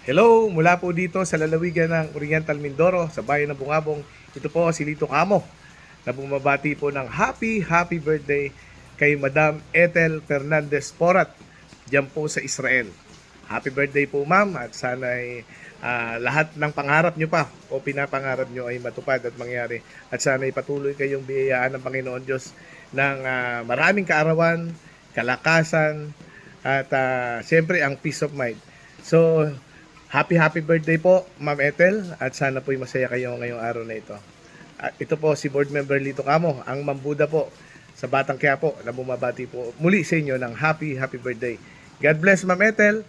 Hello, mula po dito sa lalawigan ng Oriental Mindoro, sa bayan ng Bungabong. Ito po si Lito Camo na bumabati po ng happy birthday kay Madam Ethel Fernandez Porat diyan po sa Israel. Happy birthday po ma'am at sana'y lahat ng pangarap nyo pa o pinapangarap nyo ay matupad at mangyari. At sana'y patuloy kayong biyayaan ng Panginoon Diyos ng maraming kaarawan, kalakasan at siyempre ang peace of mind. So, happy birthday po, Ma'am Ethel, at sana po'y masaya kayo ngayong araw na ito. At ito po si Board Member Lito Camo, ang mambuda po sa Batang Quiapo na bumabati po muli sa inyo ng happy birthday. God bless, Ma'am Ethel.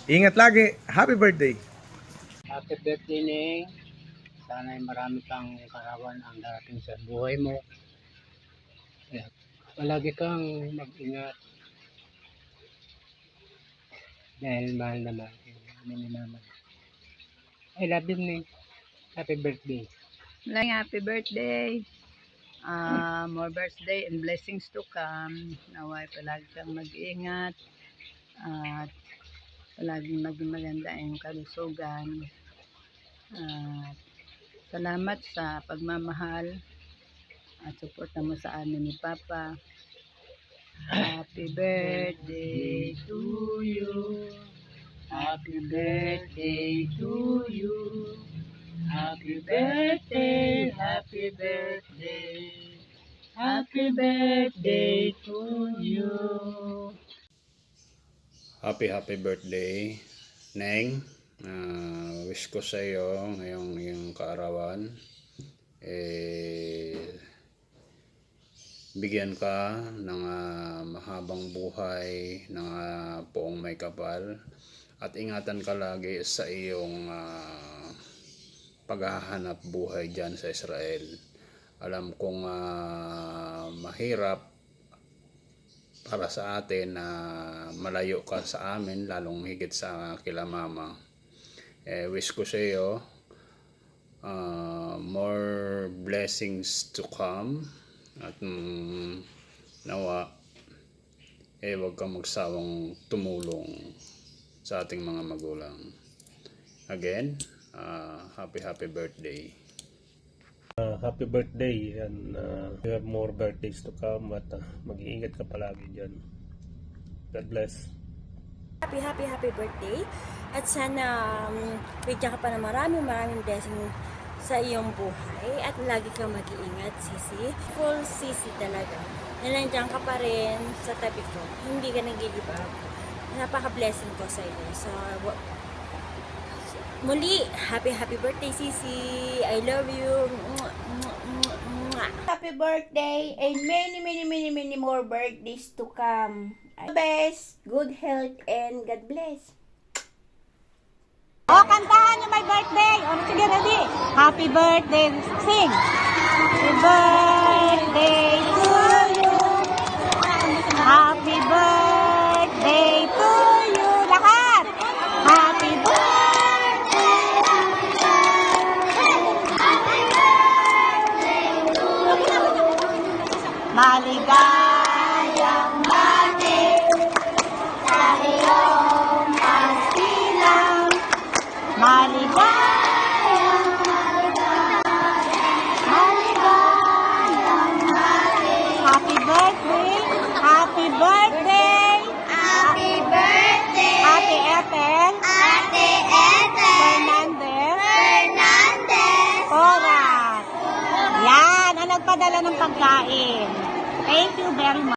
Ingat lagi. Happy birthday. Happy birthday, Ning. Sana'y marami kang karawan ang darating sa buhay mo. Kaya, palagi kang mag-ingat. Dahil mahal naman. I love you, Ning. Happy birthday. Happy birthday. More birthday and blessings to come. Naway palagi kang mag-ingat at palaging maging maganda ang kalusugan. Salamat sa pagmamahal at suporta mo sa amin ni Papa. Happy birthday to you. Happy birthday to you. Happy birthday, happy birthday. Happy birthday to you. Happy birthday, Neng. Wish ko sa iyo ngayong iyong kaarawan bigyan ka ng mahabang buhay, ng poong may kapal, at ingatan ka lagi sa iyong paghahanap buhay dyan sa Israel. Alam kong mahirap para sa atin na malayo ka sa amin, lalong higit sa kila mama. Wish ko sa iyo more blessings to come at nawa huwag kang magsawang tumulong sa ating mga magulang. Again, happy birthday. Happy birthday and you have more birthdays to come at mag-iingat ka palagi dyan. God bless. Happy birthday at sana bigyan ka pa ng maraming blessing sa iyong buhay at lagi kang mag-iingat, Sisi. Full Sisi talaga. Nandiyan ka pa rin sa tabi ko. Hindi ka nag-give up. Napaka-blessing ko sa iyo. So, muli, happy birthday, Sisi. I love you. Happy birthday and many more birthdays to come. Best, good health and God bless. Kantahan niyo my birthday. Sige, ready. Happy birthday. Sing. Happy birthday to you. Happy birthday to you. Lahat. Happy birthday. Maligayang bati sa iyong pagsilang. Maligayang bati. Happy birthday. Happy birthday. Happy birthday. Ate Ethel. Ate Ethel Fernandez. Porat. Yan, ang nagpadala ng pagkain. Thank you very much.